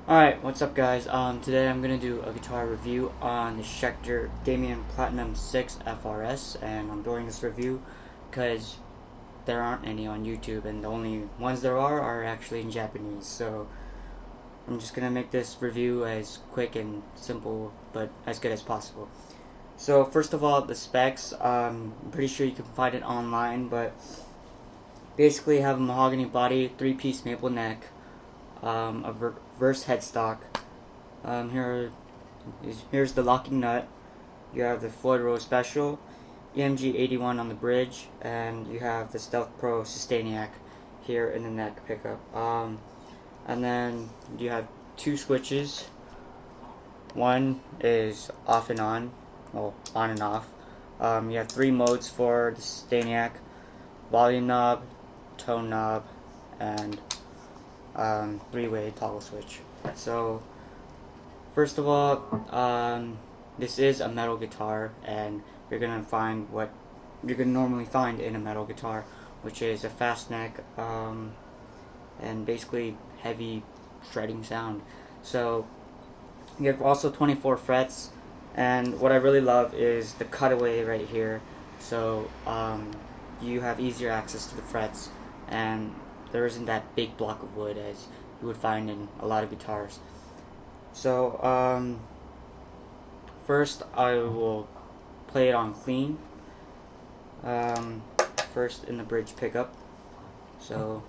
Alright, what's up guys? Today I'm going to do a guitar review on the Schecter Damien Platinum 6 FRS, and I'm doing this review because there aren't any on YouTube, and the only ones there are actually in Japanese, so I'm just going to make this review as quick and simple, but as good as possible. So first of all, the specs, I'm pretty sure you can find it online, but basically have a mahogany body, 3-piece maple neck, a reverse headstock. Here's the locking nut. You have the Floyd Rose Special, EMG 81 on the bridge, and you have the Stealth Pro Sustainiac here in the neck pickup. And then you have 2 switches. One is off and on, well, on and off. You have 3 modes for the Sustainiac: volume knob, tone knob, and 3-way toggle switch. So first of all, this is a metal guitar, and you're gonna find what you're gonna normally find in a metal guitar, which is a fast neck and basically heavy shredding sound. So you have also 24 frets, and what I really love is the cutaway right here. So you have easier access to the frets, and there isn't that big block of wood as you would find in a lot of guitars. So first I will play it on clean. First in the bridge pickup. So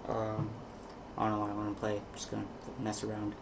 I don't know what I want to play. I'm just gonna mess around.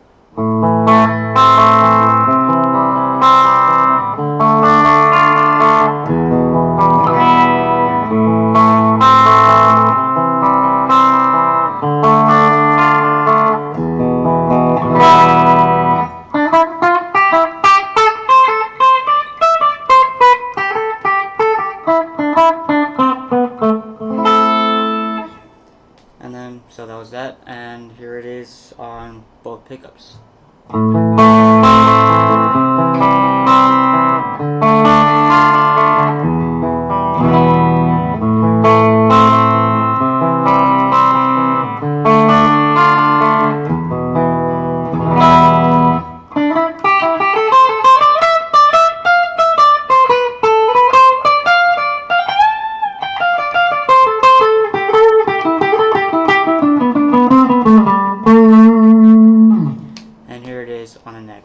And then, so that was that, and here it is on both pickups. And here it is on a neck.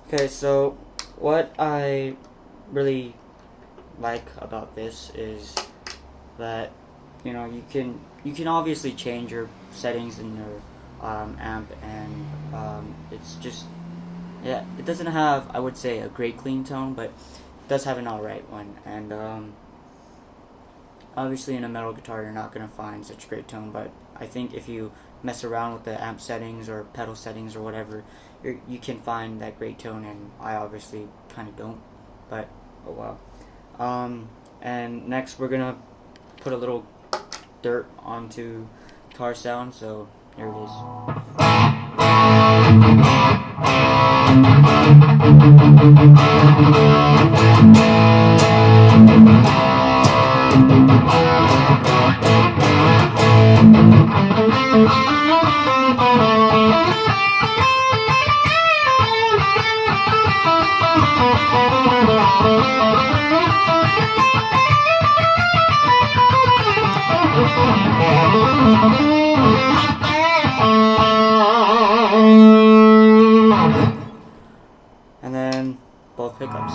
Okay, so what I really like about this is that, you know, you can obviously change your settings in your amp, and it's just, yeah, it doesn't have, I would say, a great clean tone, but it does have an alright one. And obviously in a metal guitar you're not going to find such a great tone, but I think if you mess around with the amp settings or pedal settings or whatever, you can find that great tone, and I obviously kind of don't, but oh well. And next we're gonna put a little dirt onto guitar sound, so here it is. And then both pickups.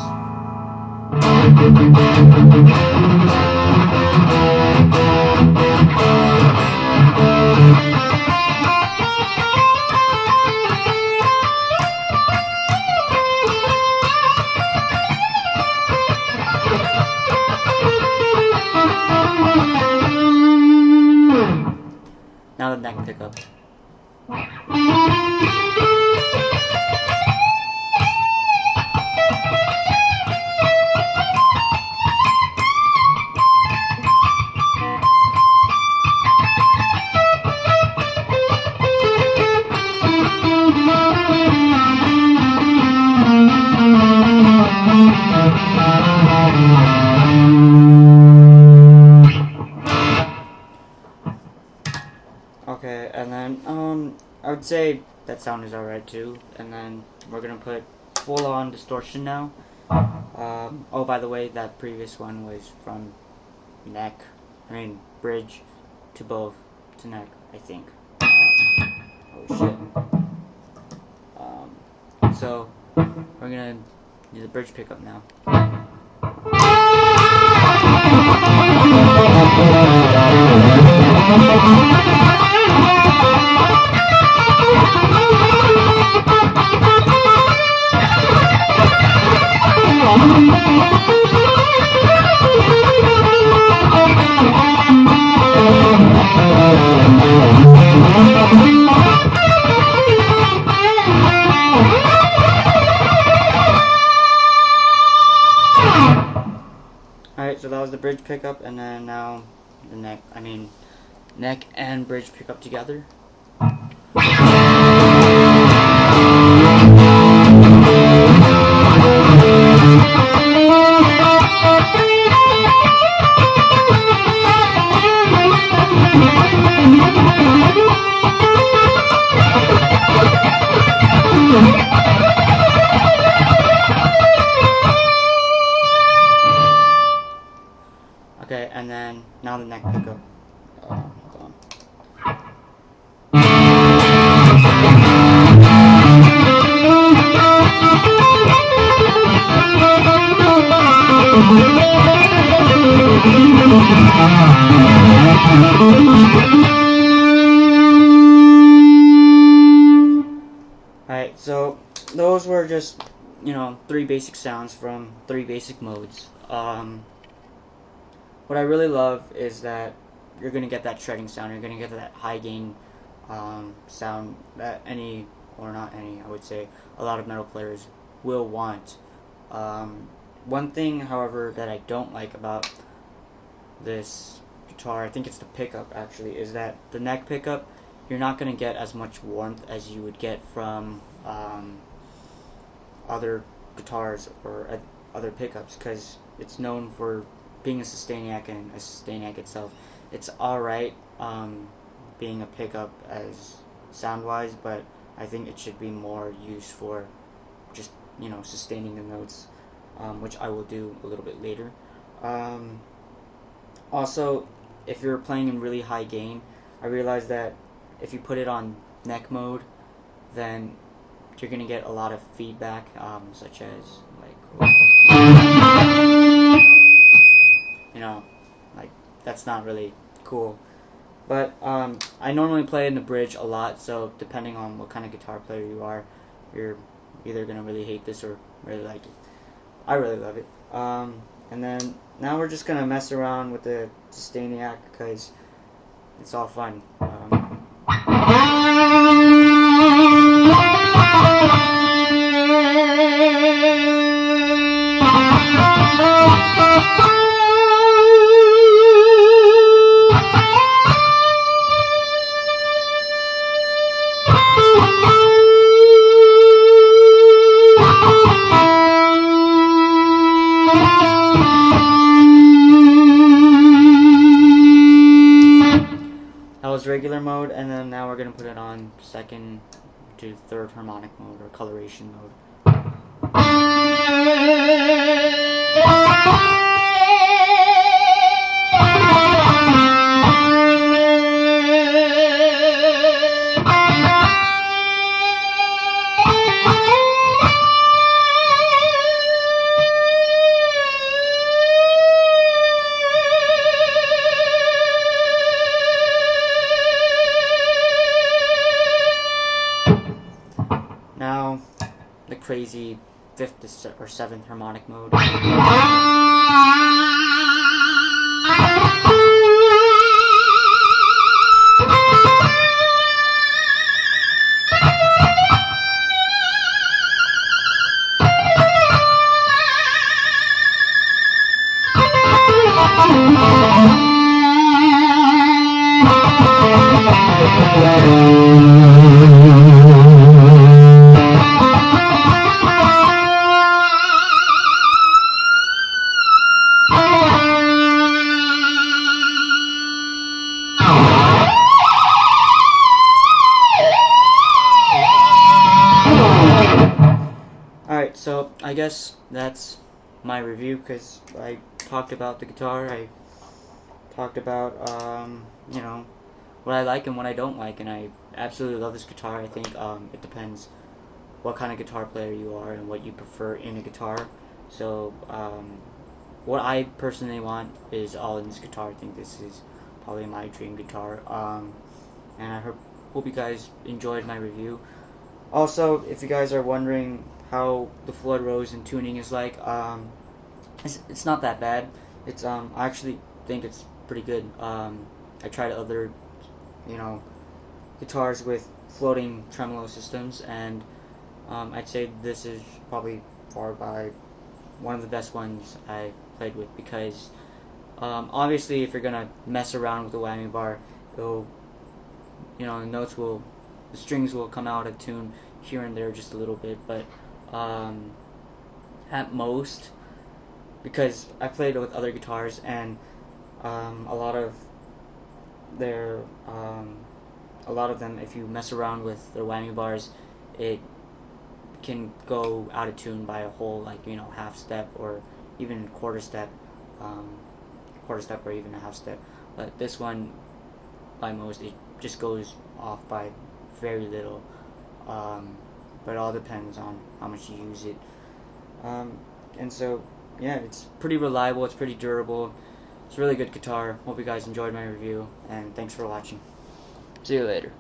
now the neck pickup. Okay, and then I would say that sound is alright too. And then we're gonna put full on distortion now. Oh, by the way, that previous one was from bridge to both to neck, I think. Oh shit. So we're gonna do the bridge pickup now. Alright, so that was the bridge pickup, and then now the neck and bridge pickup together. Okay, and then now the neck pickup. Hold on. Alright, so those were just, 3 basic sounds from 3 basic modes. What I really love is that you're going to get that shredding sound, you're going to get that high gain sound that I would say a lot of metal players will want. One thing, however, that I don't like about this guitar, I think it's the pickup actually, is that the neck pickup, you're not going to get as much warmth as you would get from other guitars or other pickups, because it's known for being a Sustainiac, and a Sustainiac itself, it's alright being a pickup as sound-wise, but I think it should be more used for just, sustaining the notes, which I will do a little bit later. Also, if you're playing in really high gain, I realized that if you put it on neck mode, then you're going to get a lot of feedback, such as, that's not really cool. But I normally play in the bridge a lot, so depending on what kind of guitar player you are, you're either going to really hate this or really like it. I really love it. And then now we're just going to mess around with the Sustainiac because it's all fun. That was regular mode, and then now we're going to put it on second to third harmonic mode, or coloration mode. Now, the crazy 5th or 7th harmonic mode. Alright, so I guess that's my review, because I talked about the guitar, I talked about, you know, what I like and what I don't like, and I absolutely love this guitar. I think it depends what kind of guitar player you are and what you prefer in a guitar. So what I personally want is all in this guitar. I think this is probably my dream guitar, and I hope you guys enjoyed my review. Also, if you guys are wondering how the Floyd Rose and tuning is like, it's not that bad. It's I actually think it's pretty good. I tried other, you know, guitars with floating tremolo systems, and I'd say this is probably far by one of the best ones I played with, because obviously if you're gonna mess around with the whammy bar, it'll, you know, the strings will come out of tune here and there just a little bit, but at most, because I played with other guitars, and a lot of their a lot of them, if you mess around with their whammy bars, it can go out of tune by a whole, like, you know, half step or even um, quarter step or even a half step. But this one, by most, it just goes off by very little. But it all depends on how much you use it. And so, yeah, it's pretty reliable, it's pretty durable, it's a really good guitar. Hope you guys enjoyed my review, and thanks for watching. See you later.